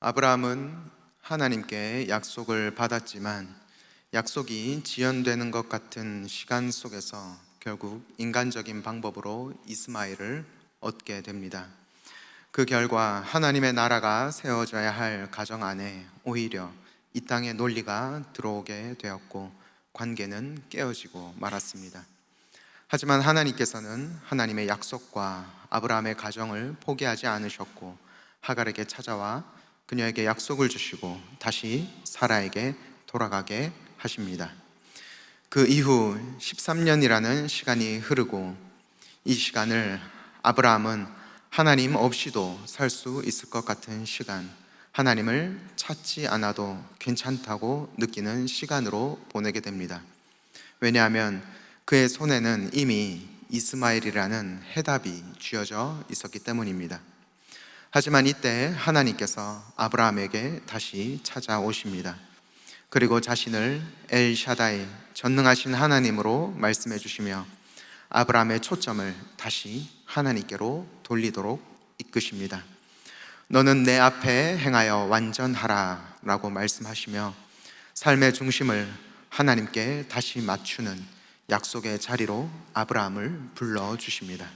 아브라함은 하나님께 약속을 받았지만 약속이 지연되는 것 같은 시간 속에서 결국 인간적인 방법으로 이스마엘을 얻게 됩니다. 그 결과 하나님의 나라가 세워져야 할 가정 안에 오히려 이 땅의 논리가 들어오게 되었고 관계는 깨어지고 말았습니다. 하지만 하나님께서는 하나님의 약속과 아브라함의 가정을 포기하지 않으셨고 하갈에게 찾아와 그녀에게 약속을 주시고 다시 사라에게 돌아가게 하십니다. 그 이후 13년이라는 시간이 흐르고 이 시간을 아브라함은 하나님 없이도 살 수 있을 것 같은 시간, 하나님을 찾지 않아도 괜찮다고 느끼는 시간으로 보내게 됩니다. 왜냐하면 그의 손에는 이미 이스마엘이라는 해답이 쥐어져 있었기 때문입니다. 하지만 이때 하나님께서 아브라함에게 다시 찾아오십니다. 그리고 자신을 엘샤다이, 전능하신 하나님으로 말씀해 주시며 아브라함의 초점을 다시 하나님께로 돌리도록 이끄십니다. 너는 내 앞에 행하여 완전하라 라고 말씀하시며 삶의 중심을 하나님께 다시 맞추는 약속의 자리로 아브라함을 불러주십니다.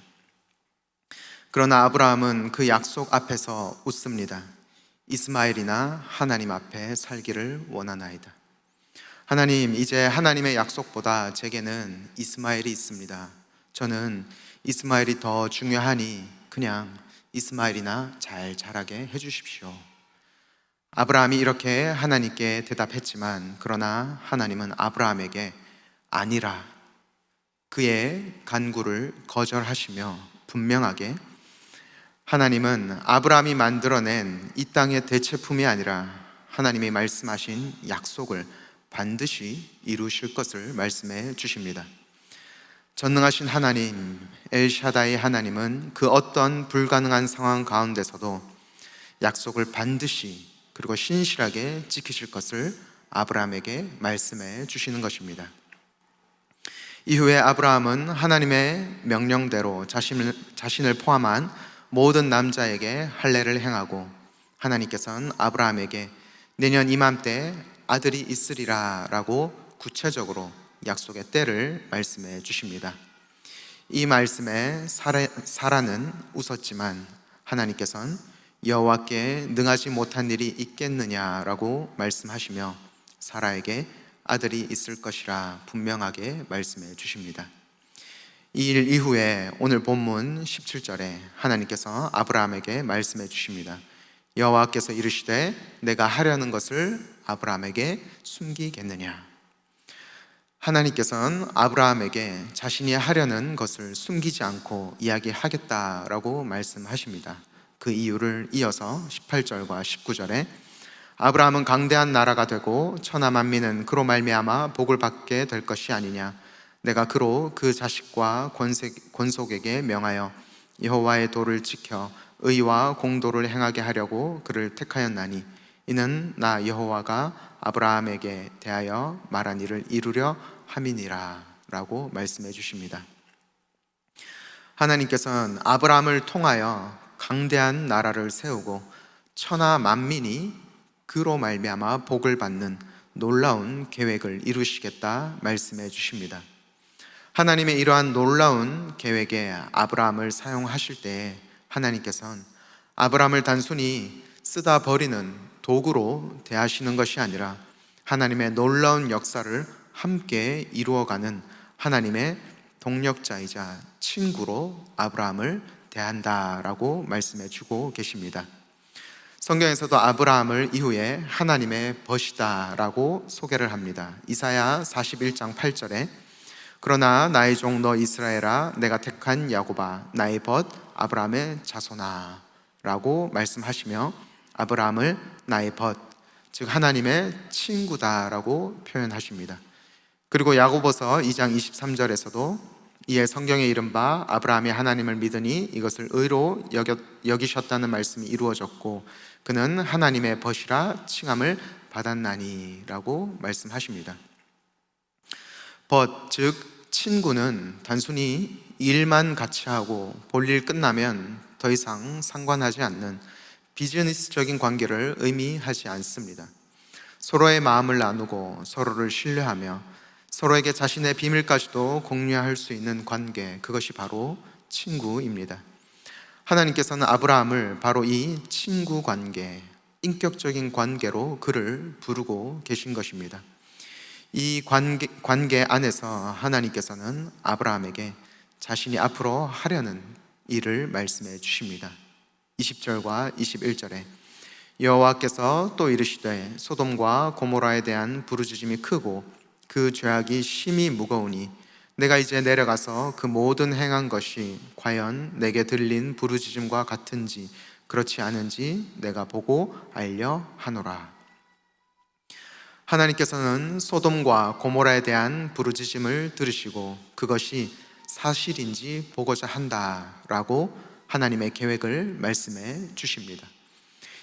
그러나 아브라함은 그 약속 앞에서 웃습니다. 이스마엘이나 하나님 앞에 살기를 원하나이다. 하나님, 이제 하나님의 약속보다 제게는 이스마엘이 있습니다. 저는 이스마엘이 더 중요하니 그냥 이스마엘이나 잘 자라게 해주십시오. 아브라함이 이렇게 하나님께 대답했지만 그러나 하나님은 아브라함에게 아니라 그의 간구를 거절하시며 분명하게 하나님은 아브라함이 만들어낸 이 땅의 대체품이 아니라 하나님이 말씀하신 약속을 반드시 이루실 것을 말씀해 주십니다. 전능하신 하나님, 엘샤다이 하나님은 그 어떤 불가능한 상황 가운데서도 약속을 반드시 그리고 신실하게 지키실 것을 아브라함에게 말씀해 주시는 것입니다. 이후에 아브라함은 하나님의 명령대로 자신을 포함한 모든 남자에게 할례를 행하고 하나님께서는 아브라함에게 내년 이맘때 아들이 있으리라 라고 구체적으로 약속의 때를 말씀해 주십니다. 이 말씀에 사라는 웃었지만 하나님께서는 여호와께 능하지 못한 일이 있겠느냐라고 말씀하시며 사라에게 아들이 있을 것이라 분명하게 말씀해 주십니다. 이 일 이후에 오늘 본문 17절에 하나님께서 아브라함에게 말씀해 주십니다. 여호와께서 이르시되 내가 하려는 것을 아브라함에게 숨기겠느냐. 하나님께서는 아브라함에게 자신이 하려는 것을 숨기지 않고 이야기하겠다라고 말씀하십니다. 그 이유를 이어서 18절과 19절에 아브라함은 강대한 나라가 되고 천하 만민은 그로 말미암아 복을 받게 될 것이 아니냐. 내가 그로 그 자식과 권속에게 명하여 여호와의 도를 지켜 의와 공도를 행하게 하려고 그를 택하였나니 이는 나 여호와가 아브라함에게 대하여 말한 일을 이루려 함이니라 라고 말씀해 주십니다. 하나님께서는 아브라함을 통하여 강대한 나라를 세우고 천하 만민이 그로 말미암아 복을 받는 놀라운 계획을 이루시겠다 말씀해 주십니다. 하나님의 이러한 놀라운 계획에 아브라함을 사용하실 때 하나님께서는 아브라함을 단순히 쓰다 버리는 도구로 대하시는 것이 아니라 하나님의 놀라운 역사를 함께 이루어가는 하나님의 동력자이자 친구로 아브라함을 대한다라고 말씀해 주고 계십니다. 성경에서도 아브라함을 이후에 하나님의 벗이다라고 소개를 합니다. 이사야 41장 8절에 그러나 나의 종 너 이스라엘아 내가 택한 야곱아 나의 벗 아브라함의 자손아 라고 말씀하시며 아브라함을 나의 벗, 즉 하나님의 친구다라고 표현하십니다. 그리고 야고보서 2장 23절에서도 이에 성경에 이른 바 아브라함이 하나님을 믿으니 이것을 의로 여기셨다는 말씀이 이루어졌고 그는 하나님의 벗이라 칭함을 받았나니 라고 말씀하십니다. 벗, 즉 친구는 단순히 일만 같이 하고 볼일 끝나면 더 이상 상관하지 않는 비즈니스적인 관계를 의미하지 않습니다. 서로의 마음을 나누고 서로를 신뢰하며 서로에게 자신의 비밀까지도 공유할 수 있는 관계, 그것이 바로 친구입니다. 하나님께서는 아브라함을 바로 이 친구 관계, 인격적인 관계로 그를 부르고 계신 것입니다. 이 관계 안에서 하나님께서는 아브라함에게 자신이 앞으로 하려는 일을 말씀해 주십니다. 20절과 21절에 여호와께서 또 이르시되 소돔과 고모라에 대한 부르짖음이 크고 그 죄악이 심히 무거우니 내가 이제 내려가서 그 모든 행한 것이 과연 내게 들린 부르짖음과 같은지 그렇지 않은지 내가 보고 알려 하노라. 하나님께서는 소돔과 고모라에 대한 부르짖음을 들으시고 그것이 사실인지 보고자 한다라고 하나님의 계획을 말씀해 주십니다.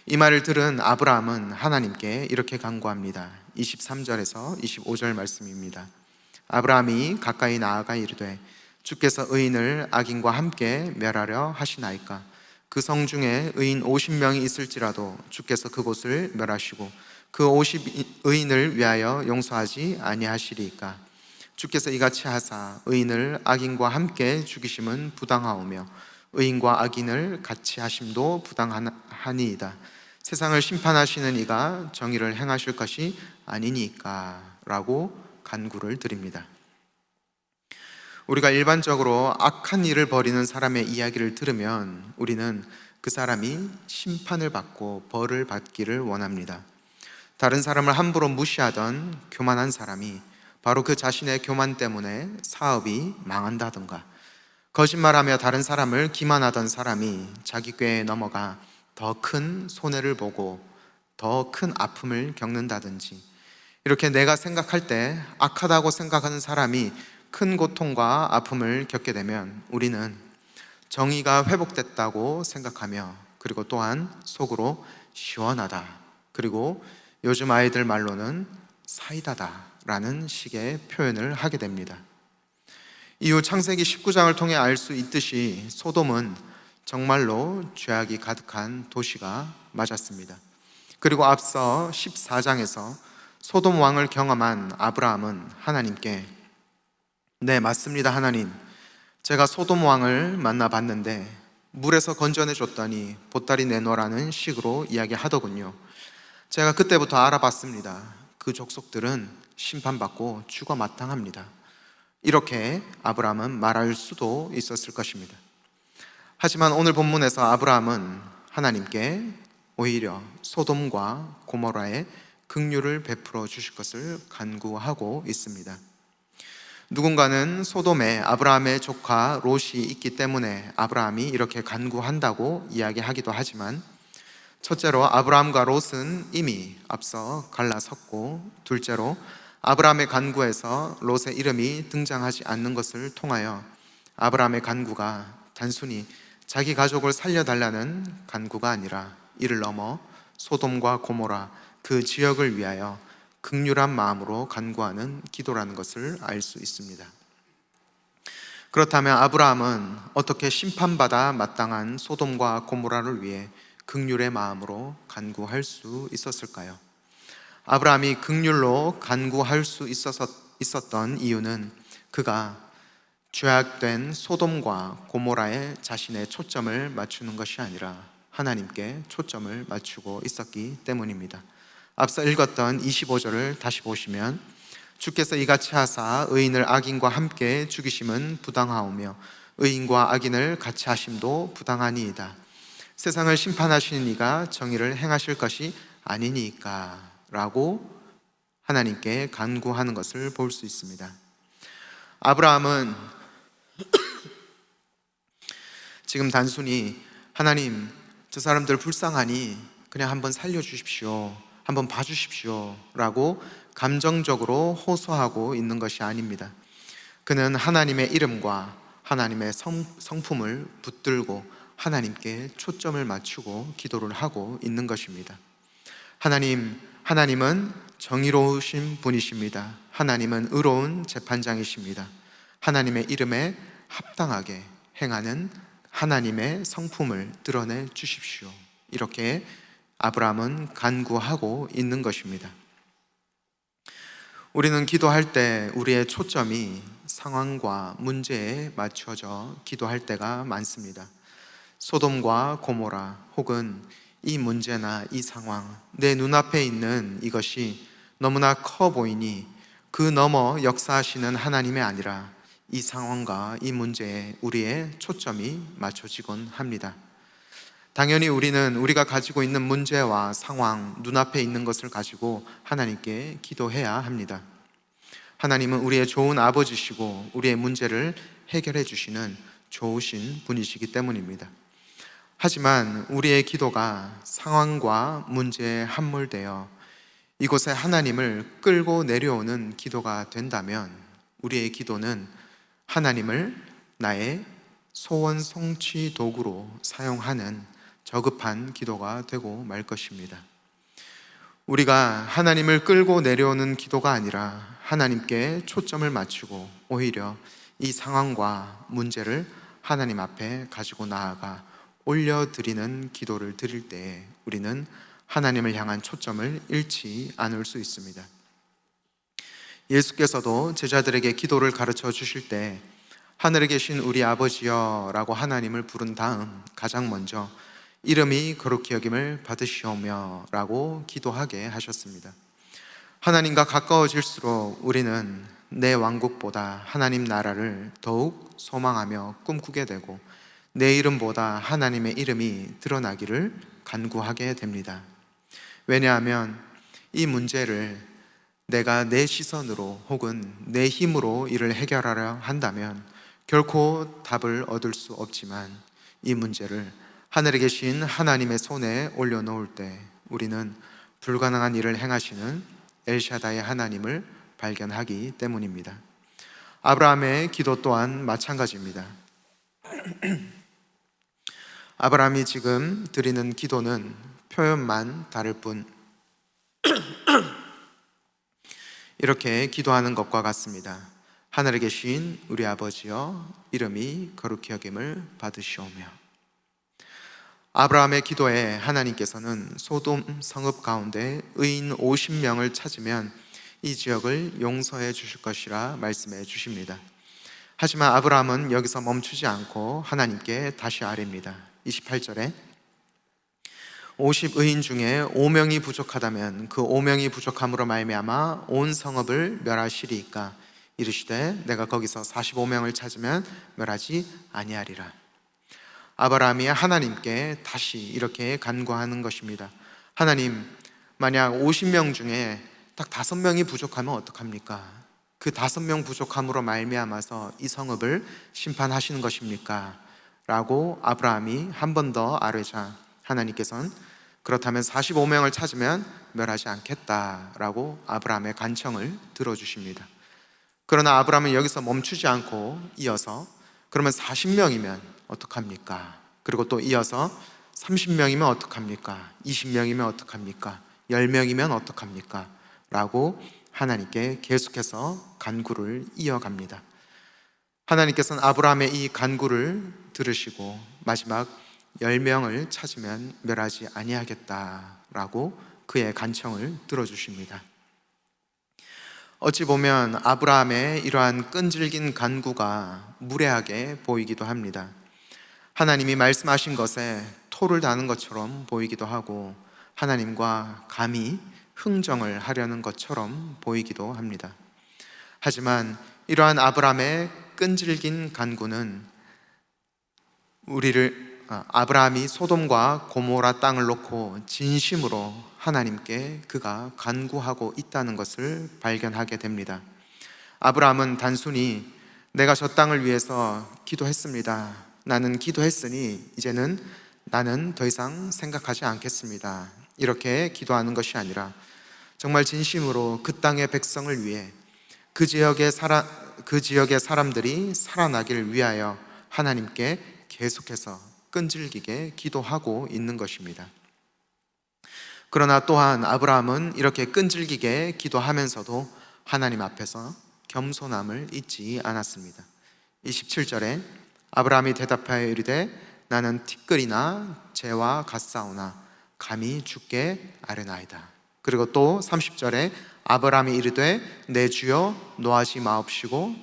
이 말을 들은 아브라함은 하나님께 이렇게 간구합니다. 23절에서 25절 말씀입니다. 아브라함이 가까이 나아가 이르되 주께서 의인을 악인과 함께 멸하려 하시나이까? 그 성 중에 의인 50명이 있을지라도 주께서 그곳을 멸하시고 그 50의인을 위하여 용서하지 아니하시리이까? 주께서 이같이 하사 의인을 악인과 함께 죽이심은 부당하오며 의인과 악인을 같이 하심도 부당하니이다. 세상을 심판하시는 이가 정의를 행하실 것이 아니니까 라고 간구를 드립니다. 우리가 일반적으로 악한 일을 벌이는 사람의 이야기를 들으면 우리는 그 사람이 심판을 받고 벌을 받기를 원합니다. 다른 사람을 함부로 무시하던 교만한 사람이 바로 그 자신의 교만 때문에 사업이 망한다던가, 거짓말하며 다른 사람을 기만하던 사람이 자기 꾀에 넘어가 더 큰 손해를 보고 더 큰 아픔을 겪는다든지, 이렇게 내가 생각할 때 악하다고 생각하는 사람이 큰 고통과 아픔을 겪게 되면 우리는 정의가 회복됐다고 생각하며, 그리고 또한 속으로 시원하다, 그리고 요즘 아이들 말로는 사이다다라는 식의 표현을 하게 됩니다. 이후 창세기 19장을 통해 알 수 있듯이 소돔은 정말로 죄악이 가득한 도시가 맞았습니다. 그리고 앞서 14장에서 소돔 왕을 경험한 아브라함은 하나님께 네, 맞습니다 하나님, 제가 소돔 왕을 만나봤는데 물에서 건져내 줬더니 보따리 내놓으라는 식으로 이야기하더군요. 제가 그때부터 알아봤습니다. 그 족속들은 심판받고 죽어 마땅합니다. 이렇게 아브라함은 말할 수도 있었을 것입니다. 하지만 오늘 본문에서 아브라함은 하나님께 오히려 소돔과 고모라에 긍휼을 베풀어 주실 것을 간구하고 있습니다. 누군가는 소돔에 아브라함의 조카 롯이 있기 때문에 아브라함이 이렇게 간구한다고 이야기하기도 하지만, 첫째로 아브라함과 롯은 이미 앞서 갈라섰고, 둘째로 아브라함의 간구에서 롯의 이름이 등장하지 않는 것을 통하여 아브라함의 간구가 단순히 자기 가족을 살려달라는 간구가 아니라 이를 넘어 소돔과 고모라 그 지역을 위하여 긍휼한 마음으로 간구하는 기도라는 것을 알 수 있습니다. 그렇다면 아브라함은 어떻게 심판받아 마땅한 소돔과 고모라를 위해 긍휼의 마음으로 간구할 수 있었을까요? 아브라함이 긍휼로 간구할 수 있었던 이유는 그가 죄악된 소돔과 고모라에 자신의 초점을 맞추는 것이 아니라 하나님께 초점을 맞추고 있었기 때문입니다. 앞서 읽었던 25절을 다시 보시면 주께서 이같이 하사 의인을 악인과 함께 죽이심은 부당하오며 의인과 악인을 같이 하심도 부당하니이다. 세상을 심판하시는 이가 정의를 행하실 것이 아니니까 라고 하나님께 간구하는 것을 볼 수 있습니다. 아브라함은 지금 단순히 하나님, 저 사람들 불쌍하니 그냥 한번 살려주십시오, 한번 봐주십시오 라고 감정적으로 호소하고 있는 것이 아닙니다. 그는 하나님의 이름과 하나님의 성품을 붙들고 하나님께 초점을 맞추고 기도를 하고 있는 것입니다. 하나님은 정의로우신 분이십니다. 하나님은 의로운 재판장이십니다. 하나님의 이름에 합당하게 행하는 하나님의 성품을 드러내 주십시오. 이렇게 아브라함은 간구하고 있는 것입니다. 우리는 기도할 때 우리의 초점이 상황과 문제에 맞춰져 기도할 때가 많습니다. 소돔과 고모라 혹은 이 문제나 이 상황, 내 눈앞에 있는 이것이 너무나 커 보이니 그 너머 역사하시는 하나님이 아니라 이 상황과 이 문제에 우리의 초점이 맞춰지곤 합니다. 당연히 우리는 우리가 가지고 있는 문제와 상황, 눈앞에 있는 것을 가지고 하나님께 기도해야 합니다. 하나님은 우리의 좋은 아버지시고 우리의 문제를 해결해 주시는 좋으신 분이시기 때문입니다. 하지만 우리의 기도가 상황과 문제에 함몰되어 이곳에 하나님을 끌고 내려오는 기도가 된다면 우리의 기도는 하나님을 나의 소원 성취 도구로 사용하는 저급한 기도가 되고 말 것입니다. 우리가 하나님을 끌고 내려오는 기도가 아니라 하나님께 초점을 맞추고 오히려 이 상황과 문제를 하나님 앞에 가지고 나아가 올려드리는 기도를 드릴 때에 우리는 하나님을 향한 초점을 잃지 않을 수 있습니다. 예수께서도 제자들에게 기도를 가르쳐 주실 때 하늘에 계신 우리 아버지여 라고 하나님을 부른 다음 가장 먼저 이름이 거룩히 여김을 받으시오며 라고 기도하게 하셨습니다. 하나님과 가까워질수록 우리는 내 왕국보다 하나님 나라를 더욱 소망하며 꿈꾸게 되고 내 이름보다 하나님의 이름이 드러나기를 간구하게 됩니다. 왜냐하면 이 문제를 내가 내 시선으로 혹은 내 힘으로 이를 해결하려 한다면 결코 답을 얻을 수 없지만 이 문제를 하늘에 계신 하나님의 손에 올려놓을 때 우리는 불가능한 일을 행하시는 엘샤다의 하나님을 발견하기 때문입니다. 아브라함의 기도 또한 마찬가지입니다. 아브라함이 지금 드리는 기도는 표현만 다를 뿐 이렇게 기도하는 것과 같습니다. 하늘에 계신 우리 아버지여 이름이 거룩히 여김을 받으시오며. 아브라함의 기도에 하나님께서는 소돔 성읍 가운데 의인 50명을 찾으면 이 지역을 용서해 주실 것이라 말씀해 주십니다. 하지만 아브라함은 여기서 멈추지 않고 하나님께 다시 아뢰입니다. 28절에 50의인 중에 5명이 부족하다면 그 5명이 부족함으로 말미암아 온 성읍을 멸하시리이까 이르시되 내가 거기서 45명을 찾으면 멸하지 아니하리라. 아브라함이 하나님께 다시 이렇게 간구하는 것입니다. 하나님, 만약 50명 중에 딱 5명이 부족하면 어떡합니까? 그 5명 부족함으로 말미암아서 이 성읍을 심판하시는 것입니까? 라고 아브라함이 한 번 더 아뢰자 하나님께서는 그렇다면 45명을 찾으면 멸하지 않겠다라고 아브라함의 간청을 들어주십니다. 그러나 아브라함은 여기서 멈추지 않고 이어서 그러면 40명이면 어떡합니까? 그리고 또 이어서 30명이면 어떡합니까? 20명이면 어떡합니까? 10명이면 어떡합니까? 라고 하나님께 계속해서 간구를 이어갑니다. 하나님께서는 아브라함의 이 간구를 들으시고 마지막 10명을 찾으면 멸하지 아니하겠다라고 그의 간청을 들어주십니다. 어찌 보면 아브라함의 이러한 끈질긴 간구가 무례하게 보이기도 합니다. 하나님이 말씀하신 것에 토를 다는 것처럼 보이기도 하고 하나님과 감히 흥정을 하려는 것처럼 보이기도 합니다. 하지만 이러한 아브라함의 끈질긴 간구는 아브라함이 소돔과 고모라 땅을 놓고 진심으로 하나님께 그가 간구하고 있다는 것을 발견하게 됩니다. 아브라함은 단순히 내가 저 땅을 위해서 기도했습니다. 나는 기도했으니 이제는 나는 더 이상 생각하지 않겠습니다. 이렇게 기도하는 것이 아니라 정말 진심으로 그 땅의 백성을 위해 그 지역의 사람들이 살아나기를 위하여 하나님께 계속해서 끈질기게 기도하고 있는 것입니다. 그러나 또한 아브라함은 이렇게 끈질기게 기도하면서도 하나님 앞에서 겸손함을 잊지 않았습니다. 27절에 아브라함이 대답하여 이르되 나는 티끌이나 재와 같사오나 감히 주께 아뢰나이다. 그리고 또 30절에 아브라함이 이르되 내 주여 노하지 마옵시고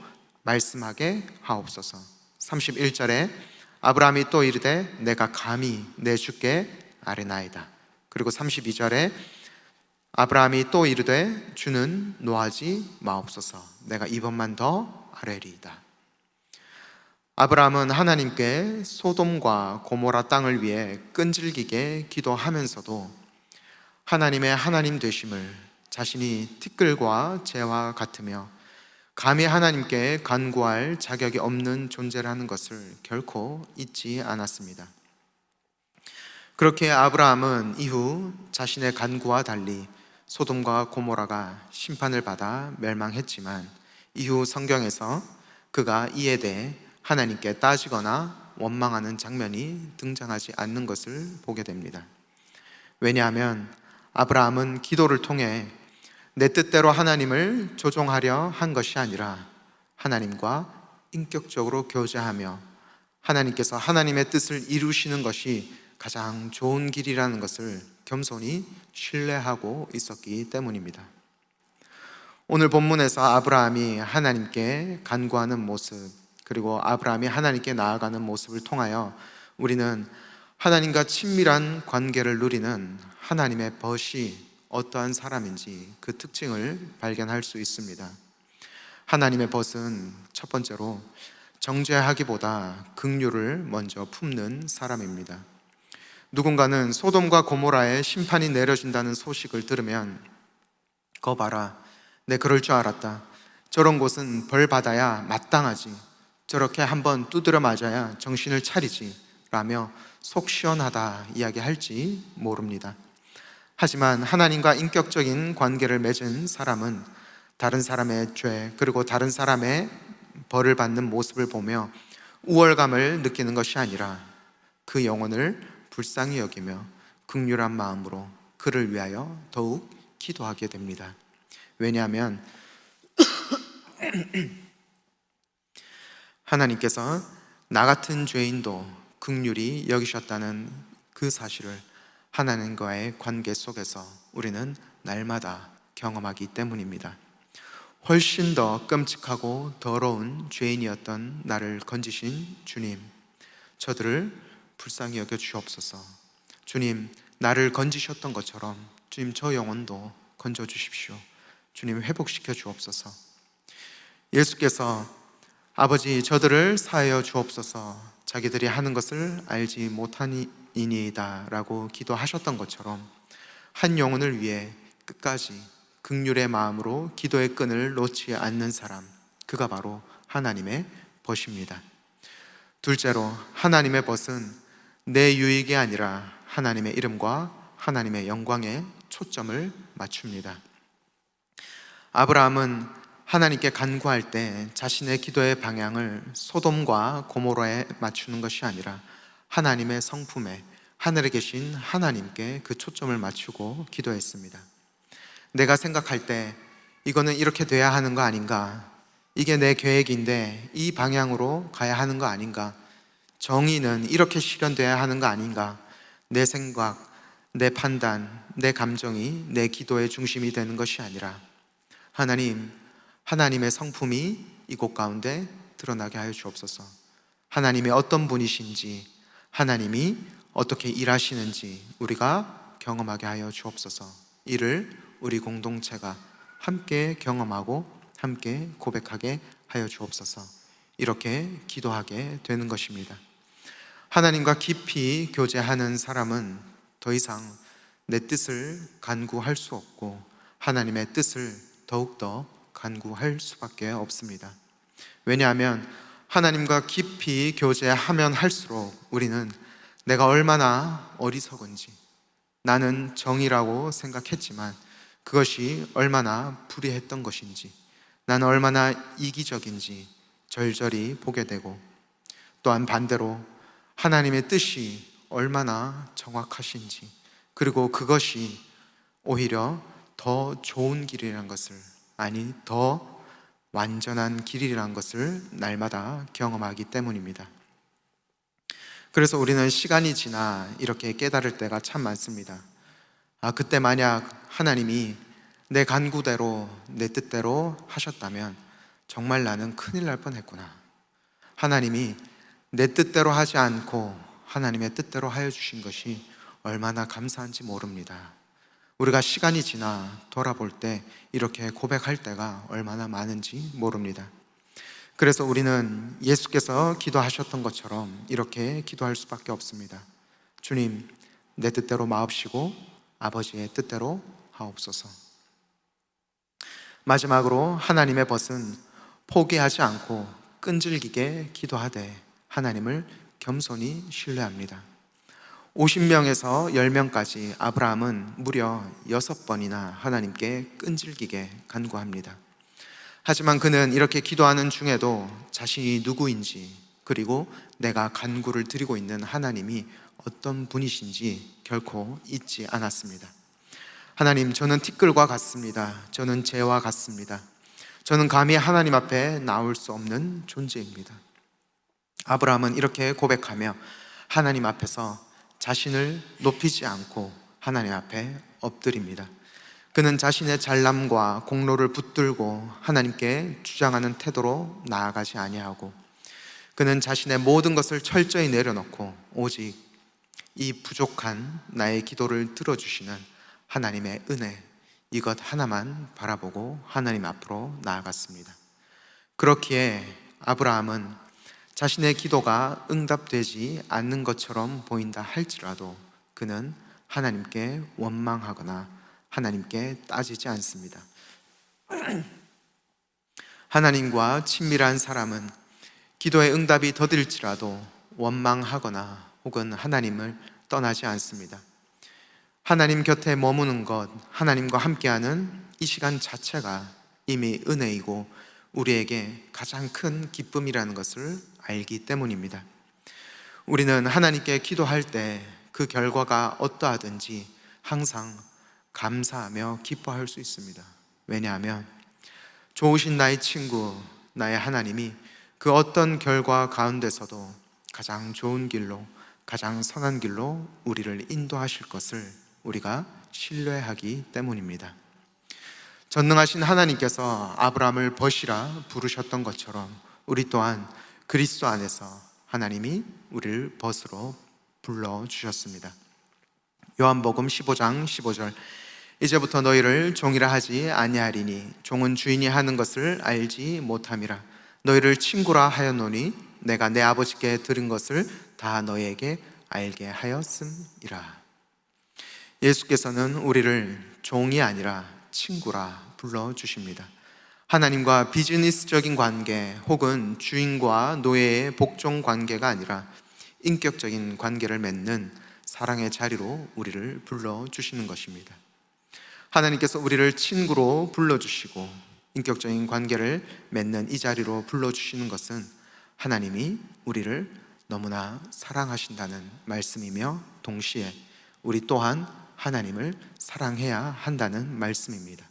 말씀하게 하옵소서. 31절에 아브라함이 또 이르되 내가 감히 내 주께 아뢰나이다. 그리고 32절에 아브라함이 또 이르되 주는 노하지 마옵소서. 내가 이번만 더 아뢰리이다. 아브라함은 하나님께 소돔과 고모라 땅을 위해 끈질기게 기도하면서도 하나님의 하나님 되심을, 자신이 티끌과 재와 같으며 감히 하나님께 간구할 자격이 없는 존재라는 것을 결코 잊지 않았습니다. 그렇게 아브라함은 이후 자신의 간구와 달리 소돔과 고모라가 심판을 받아 멸망했지만, 이후 성경에서 그가 이에 대해 하나님께 따지거나 원망하는 장면이 등장하지 않는 것을 보게 됩니다. 왜냐하면 아브라함은 기도를 통해 내 뜻대로 하나님을 조종하려 한 것이 아니라 하나님과 인격적으로 교제하며 하나님께서 하나님의 뜻을 이루시는 것이 가장 좋은 길이라는 것을 겸손히 신뢰하고 있었기 때문입니다. 오늘 본문에서 아브라함이 하나님께 간구하는 모습, 그리고 아브라함이 하나님께 나아가는 모습을 통하여 우리는 하나님과 친밀한 관계를 누리는 하나님의 벗이 어떠한 사람인지 그 특징을 발견할 수 있습니다. 하나님의 벗은 첫 번째로 정죄하기보다 긍휼을 먼저 품는 사람입니다. 누군가는 소돔과 고모라에 심판이 내려진다는 소식을 들으면 거 봐라, 내 그럴 줄 알았다, 저런 곳은 벌 받아야 마땅하지, 저렇게 한번 두드려 맞아야 정신을 차리지 라며 속 시원하다 이야기할지 모릅니다. 하지만 하나님과 인격적인 관계를 맺은 사람은 다른 사람의 죄, 그리고 다른 사람의 벌을 받는 모습을 보며 우월감을 느끼는 것이 아니라 그 영혼을 불쌍히 여기며 긍휼한 마음으로 그를 위하여 더욱 기도하게 됩니다. 왜냐하면 하나님께서 나 같은 죄인도 긍휼히 여기셨다는 그 사실을 하나님과의 관계 속에서 우리는 날마다 경험하기 때문입니다. 훨씬 더 끔찍하고 더러운 죄인이었던 나를 건지신 주님, 저들을 불쌍히 여겨 주옵소서. 주님, 나를 건지셨던 것처럼 주님, 저 영혼도 건져 주십시오. 주님, 회복시켜 주옵소서. 예수께서 아버지, 저들을 사하여 주옵소서, 자기들이 하는 것을 알지 못하니이다 라고 기도하셨던 것처럼 한 영혼을 위해 끝까지 긍휼의 마음으로 기도의 끈을 놓지 않는 사람, 그가 바로 하나님의 벗입니다. 둘째로, 하나님의 벗은 내 유익이 아니라 하나님의 이름과 하나님의 영광에 초점을 맞춥니다. 아브라함은 하나님께 간구할 때 자신의 기도의 방향을 소돔과 고모라에 맞추는 것이 아니라 하나님의 성품에, 하늘에 계신 하나님께 그 초점을 맞추고 기도했습니다. 내가 생각할 때 이거는 이렇게 돼야 하는 거 아닌가, 이게 내 계획인데 이 방향으로 가야 하는 거 아닌가, 정의는 이렇게 실현돼야 하는 거 아닌가, 내 생각, 내 판단, 내 감정이 내 기도의 중심이 되는 것이 아니라 하나님, 하나님의 성품이 이곳 가운데 드러나게 하여 주옵소서. 하나님이 어떤 분이신지, 하나님이 어떻게 일하시는지 우리가 경험하게 하여 주옵소서. 이를 우리 공동체가 함께 경험하고 함께 고백하게 하여 주옵소서. 이렇게 기도하게 되는 것입니다. 하나님과 깊이 교제하는 사람은 더 이상 내 뜻을 간구할 수 없고 하나님의 뜻을 더욱더 간구할 수밖에 없습니다. 왜냐하면 하나님과 깊이 교제하면 할수록 우리는 내가 얼마나 어리석은지, 나는 정의라고 생각했지만 그것이 얼마나 불의했던 것인지, 나는 얼마나 이기적인지 절절히 보게 되고, 또한 반대로 하나님의 뜻이 얼마나 정확하신지, 그리고 그것이 오히려 더 좋은 길이라는 것을, 아니 더 완전한 길이라는 것을 날마다 경험하기 때문입니다. 그래서 우리는 시간이 지나 이렇게 깨달을 때가 참 많습니다. 그때 만약 하나님이 내 간구대로 내 뜻대로 하셨다면 정말 나는 큰일 날 뻔했구나. 하나님이 내 뜻대로 하지 않고 하나님의 뜻대로 하여 주신 것이 얼마나 감사한지 모릅니다. 우리가 시간이 지나 돌아볼 때 이렇게 고백할 때가 얼마나 많은지 모릅니다. 그래서 우리는 예수께서 기도하셨던 것처럼 이렇게 기도할 수밖에 없습니다. 주님, 내 뜻대로 마옵시고 아버지의 뜻대로 하옵소서. 마지막으로 하나님의 벗은 포기하지 않고 끈질기게 기도하되 하나님을 겸손히 신뢰합니다. 50명에서 10명까지 아브라함은 무려 6번이나 하나님께 끈질기게 간구합니다. 하지만 그는 이렇게 기도하는 중에도 자신이 누구인지, 그리고 내가 간구를 드리고 있는 하나님이 어떤 분이신지 결코 잊지 않았습니다. 하나님, 저는 티끌과 같습니다. 저는 재와 같습니다. 저는 감히 하나님 앞에 나올 수 없는 존재입니다. 아브라함은 이렇게 고백하며 하나님 앞에서 자신을 높이지 않고 하나님 앞에 엎드립니다. 그는 자신의 잘남과 공로를 붙들고 하나님께 주장하는 태도로 나아가지 아니하고, 그는 자신의 모든 것을 철저히 내려놓고 오직 이 부족한 나의 기도를 들어주시는 하나님의 은혜, 이것 하나만 바라보고 하나님 앞으로 나아갔습니다. 그렇기에 아브라함은 자신의 기도가 응답되지 않는 것처럼 보인다 할지라도 그는 하나님께 원망하거나 하나님께 따지지 않습니다. 하나님과 친밀한 사람은 기도의 응답이 더딜지라도 원망하거나 혹은 하나님을 떠나지 않습니다. 하나님 곁에 머무는 것, 하나님과 함께하는 이 시간 자체가 이미 은혜이고 우리에게 가장 큰 기쁨이라는 것을 알기 때문입니다. 우리는 하나님께 기도할 때 그 결과가 어떠하든지 항상 감사하며 기뻐할 수 있습니다. 왜냐하면 좋으신 나의 친구, 나의 하나님이 그 어떤 결과 가운데서도 가장 좋은 길로, 가장 선한 길로 우리를 인도하실 것을 우리가 신뢰하기 때문입니다. 전능하신 하나님께서 아브라함을 벗이라 부르셨던 것처럼 우리 또한 그리스도 안에서 하나님이 우리를 벗으로 불러주셨습니다. 요한복음 15장 15절, 이제부터 너희를 종이라 하지 아니하리니 종은 주인이 하는 것을 알지 못함이라. 너희를 친구라 하였노니 내가 내 아버지께 들은 것을 다 너희에게 알게 하였음이라. 예수께서는 우리를 종이 아니라 친구라 불러주십니다. 하나님과 비즈니스적인 관계 혹은 주인과 노예의 복종 관계가 아니라 인격적인 관계를 맺는 사랑의 자리로 우리를 불러주시는 것입니다. 하나님께서 우리를 친구로 불러주시고 인격적인 관계를 맺는 이 자리로 불러주시는 것은 하나님이 우리를 너무나 사랑하신다는 말씀이며 동시에 우리 또한 하나님을 사랑해야 한다는 말씀입니다.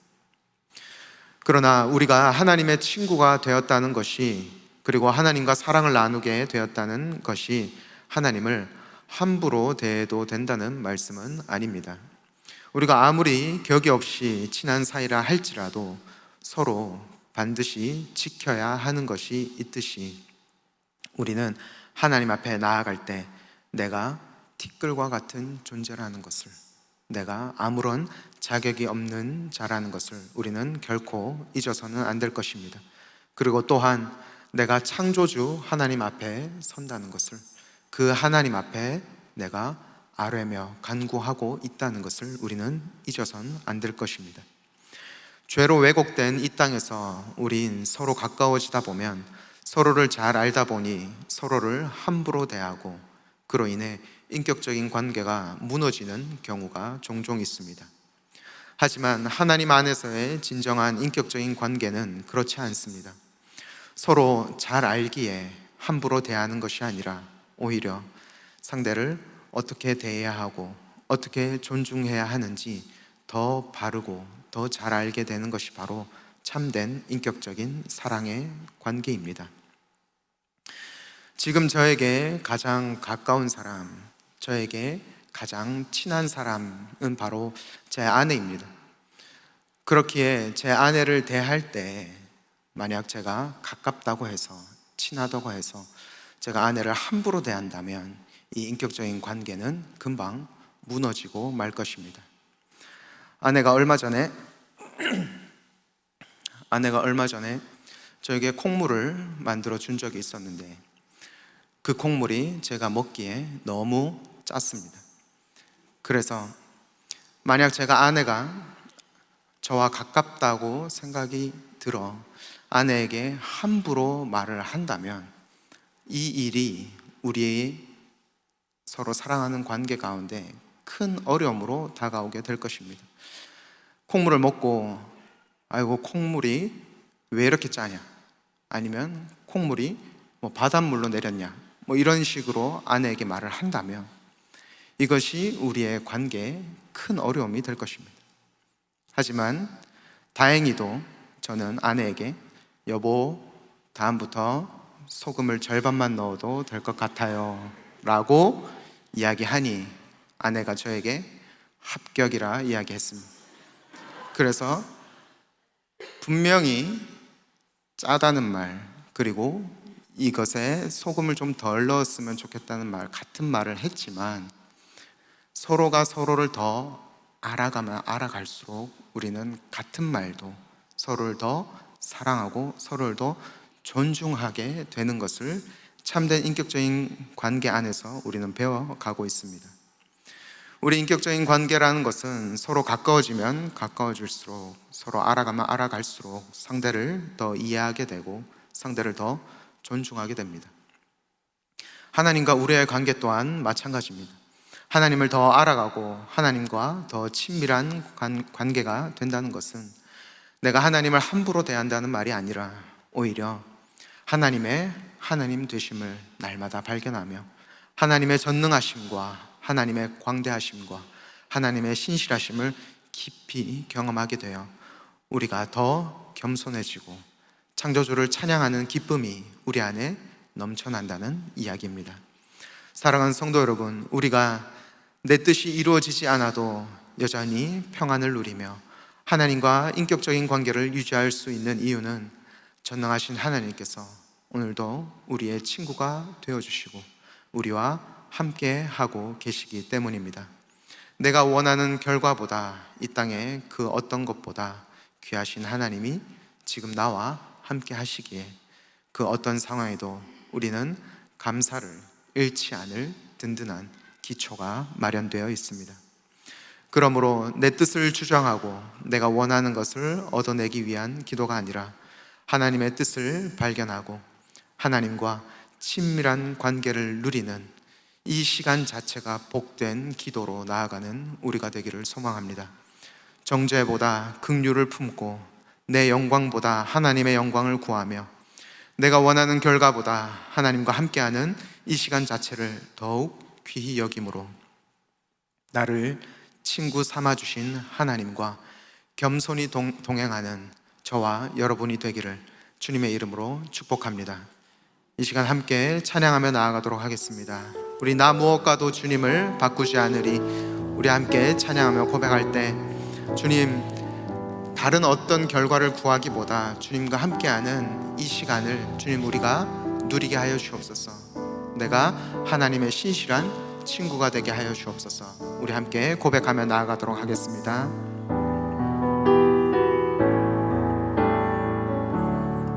그러나 우리가 하나님의 친구가 되었다는 것이, 그리고 하나님과 사랑을 나누게 되었다는 것이 하나님을 함부로 대해도 된다는 말씀은 아닙니다. 우리가 아무리 격이 없이 친한 사이라 할지라도 서로 반드시 지켜야 하는 것이 있듯이 우리는 하나님 앞에 나아갈 때 내가 티끌과 같은 존재라는 것을, 내가 아무런 자격이 없는 자라는 것을 우리는 결코 잊어서는 안 될 것입니다. 그리고 또한 내가 창조주 하나님 앞에 선다는 것을, 그 하나님 앞에 내가 아뢰며 간구하고 있다는 것을 우리는 잊어서는 안 될 것입니다. 죄로 왜곡된 이 땅에서 우린 서로 가까워지다 보면 서로를 잘 알다 보니 서로를 함부로 대하고 그로 인해 인격적인 관계가 무너지는 경우가 종종 있습니다. 하지만 하나님 안에서의 진정한 인격적인 관계는 그렇지 않습니다. 서로 잘 알기에 함부로 대하는 것이 아니라 오히려 상대를 어떻게 대해야 하고 어떻게 존중해야 하는지 더 바르고 더 잘 알게 되는 것이 바로 참된 인격적인 사랑의 관계입니다. 지금 저에게 가장 가까운 사람, 저에게 가장 친한 사람은 바로 제 아내입니다. 그렇기에 제 아내를 대할 때 만약 제가 가깝다고 해서, 친하다고 해서 제가 아내를 함부로 대한다면 이 인격적인 관계는 금방 무너지고 말 것입니다. 아내가 얼마 전에 저에게 콩물을 만들어 준 적이 있었는데 그 콩물이 제가 먹기에 너무 짰습니다. 그래서 만약 제가 아내가 저와 가깝다고 생각이 들어 아내에게 함부로 말을 한다면 이 일이 우리 서로 사랑하는 관계 가운데 큰 어려움으로 다가오게 될 것입니다. 콩물을 먹고 아이고 콩물이 왜 이렇게 짜냐, 아니면 콩물이 바닷물로 내렸냐, 이런 식으로 아내에게 말을 한다면 이것이 우리의 관계에 큰 어려움이 될 것입니다. 하지만 다행히도 저는 아내에게 여보, 다음부터 소금을 절반만 넣어도 될 것 같아요 라고 이야기하니 아내가 저에게 합격이라 이야기했습니다. 그래서 분명히 짜다는 말, 그리고 이것에 소금을 좀 덜 넣었으면 좋겠다는 말, 같은 말을 했지만 서로가 서로를 더 알아가면 알아갈수록 우리는 같은 말도 서로를 더 사랑하고 서로를 더 존중하게 되는 것을 참된 인격적인 관계 안에서 우리는 배워가고 있습니다. 우리 인격적인 관계라는 것은 서로 가까워지면 가까워질수록, 서로 알아가면 알아갈수록 상대를 더 이해하게 되고 상대를 더 존중하게 됩니다. 하나님과 우리의 관계 또한 마찬가지입니다. 하나님을 더 알아가고 하나님과 더 친밀한 관계가 된다는 것은 내가 하나님을 함부로 대한다는 말이 아니라 오히려 하나님의 하나님 되심을 날마다 발견하며 하나님의 전능하심과 하나님의 광대하심과 하나님의 신실하심을 깊이 경험하게 되어 우리가 더 겸손해지고 창조주를 찬양하는 기쁨이 우리 안에 넘쳐난다는 이야기입니다. 사랑하는 성도 여러분, 우리가 내 뜻이 이루어지지 않아도 여전히 평안을 누리며 하나님과 인격적인 관계를 유지할 수 있는 이유는 전능하신 하나님께서 오늘도 우리의 친구가 되어주시고 우리와 함께 하고 계시기 때문입니다. 내가 원하는 결과보다 이 땅의 그 어떤 것보다 귀하신 하나님이 지금 나와 함께 하시기에 그 어떤 상황에도 우리는 감사를 잃지 않을 든든한 기초가 마련되어 있습니다. 그러므로 내 뜻을 주장하고 내가 원하는 것을 얻어내기 위한 기도가 아니라 하나님의 뜻을 발견하고 하나님과 친밀한 관계를 누리는 이 시간 자체가 복된 기도로 나아가는 우리가 되기를 소망합니다. 정죄보다 긍휼을 품고 내 영광보다 하나님의 영광을 구하며 내가 원하는 결과보다 하나님과 함께하는 이 시간 자체를 더욱 귀히 여김으로 나를 친구 삼아주신 하나님과 겸손히 동행하는 저와 여러분이 되기를 주님의 이름으로 축복합니다. 이 시간 함께 찬양하며 나아가도록 하겠습니다. 우리 나 무엇과도 주님을 바꾸지 않으리. 우리 함께 찬양하며 고백할 때 주님, 다른 어떤 결과를 구하기보다 주님과 함께하는 이 시간을 주님 우리가 누리게 하여 주옵소서. 내가 하나님의 신실한 친구가 되게 하여 주옵소서. 우리 함께 고백하며 나아가도록 하겠습니다.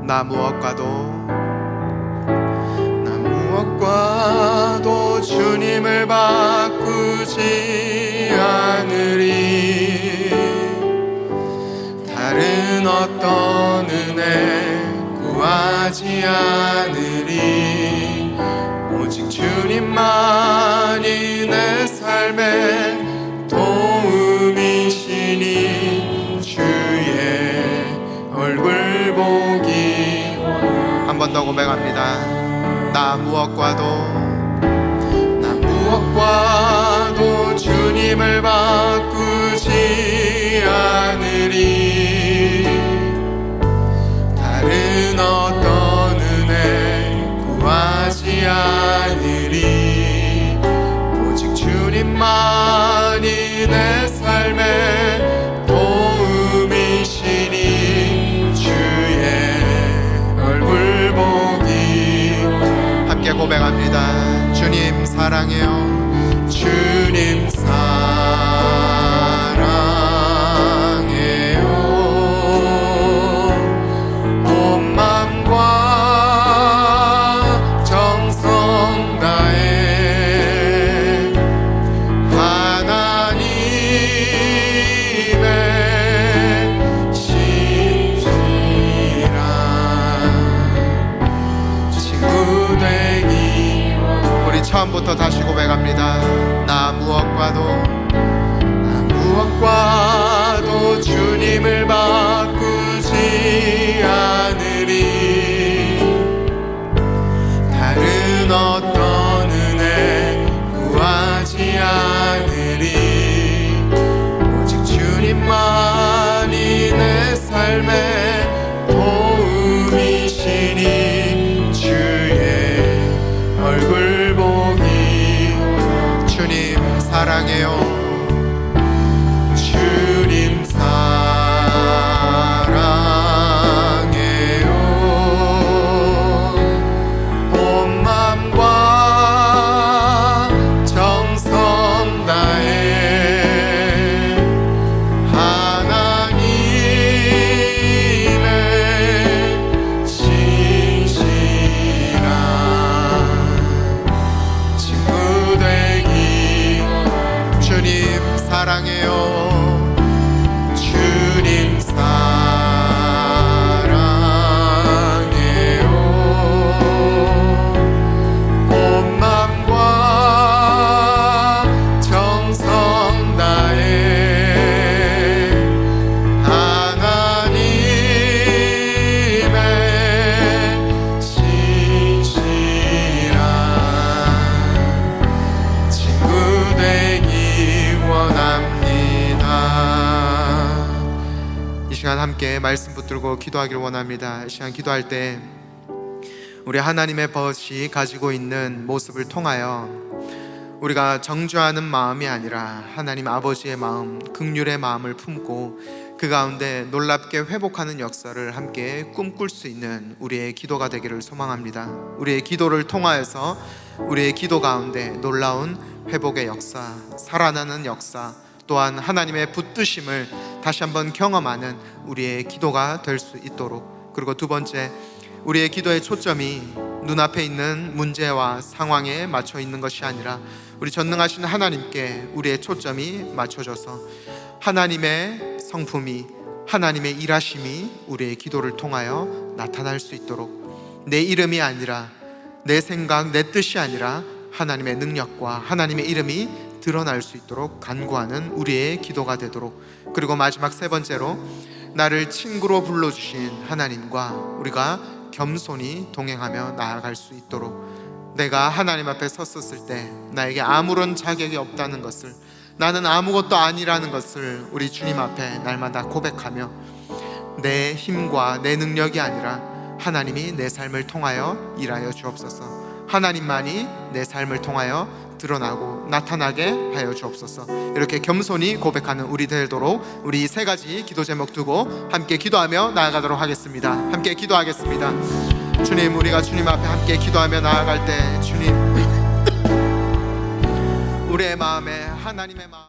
나 무엇과도 주님을 바꾸지 않으리. 다른 어떤 은혜 구하지 않으리. 오직 주님만이 내 삶의 도움이시니 주의 얼굴 보기. 한 번 더 고백합니다. 나 무엇과도 주님을 바꾸지 않으리. 다른 어떤 은혜 구하지 않으리. 사랑해요. 주님 사랑해요. 온 맘과 정성 다해 하나님의 신실한 친구 되기. 우리 처음부터 다시 고백합니다. 나 무엇과도 주님을 바꾸지 않으리. 다른 어떤 은혜 구하지 않으리. 오직 주님만이 내 삶의 도움이시니. 주의 얼굴 보기. 주님 사랑해요. 주님 사랑해요. 온 맘과 정성 다해 하나님의 신실한 친구 되기. 주님 사랑해요. 주님 사랑해요. 온 맘과 정성 다해 하나님의 신실한 친구 되기 원합니다. 이 시간 함께 말씀 붙들고 기도하기를 원합니다. 이 시간 기도할 때 우리 하나님의 벗이 가지고 있는 모습을 통하여 우리가 정죄하는 마음이 아니라 하나님 아버지의 마음, 긍휼의 마음을 품고 그 가운데 놀랍게 회복하는 역사를 함께 꿈꿀 수 있는 우리의 기도가 되기를 소망합니다. 우리의 기도를 통하여서 우리의 기도 가운데 놀라운 회복의 역사, 살아나는 역사, 또한 하나님의 붙드심을 다시 한번 경험하는 우리의 기도가 될 수 있도록. 그리고 두 번째, 우리의 기도의 초점이 눈앞에 있는 문제와 상황에 맞춰 있는 것이 아니라 우리 전능하신 하나님께 우리의 초점이 맞춰져서 하나님의 성품이, 하나님의 일하심이 우리의 기도를 통하여 나타날 수 있도록, 내 이름이 아니라 내 생각, 내 뜻이 아니라 하나님의 능력과 하나님의 이름이 드러날 수 있도록 간구하는 우리의 기도가 되도록. 그리고 마지막 세 번째로, 나를 친구로 불러주신 하나님과 우리가 겸손히 동행하며 나아갈 수 있도록. 내가 하나님 앞에 섰었을 때 나에게 아무런 자격이 없다는 것을, 나는 아무것도 아니라는 것을 우리 주님 앞에 날마다 고백하며 내 힘과 내 능력이 아니라 하나님이 내 삶을 통하여 일하여 주옵소서. 하나님만이 내 삶을 통하여 드러나고 나타나게 하여 주옵소서. 이렇게 겸손히 고백하는 우리 되도록 우리 세 가지 기도 제목 두고 함께 기도하며 나아가도록 하겠습니다. 함께 기도하겠습니다. 주님, 우리가 주님 앞에 함께 기도하며 나아갈 때 주님, 우리의 마음에 하나님의 마음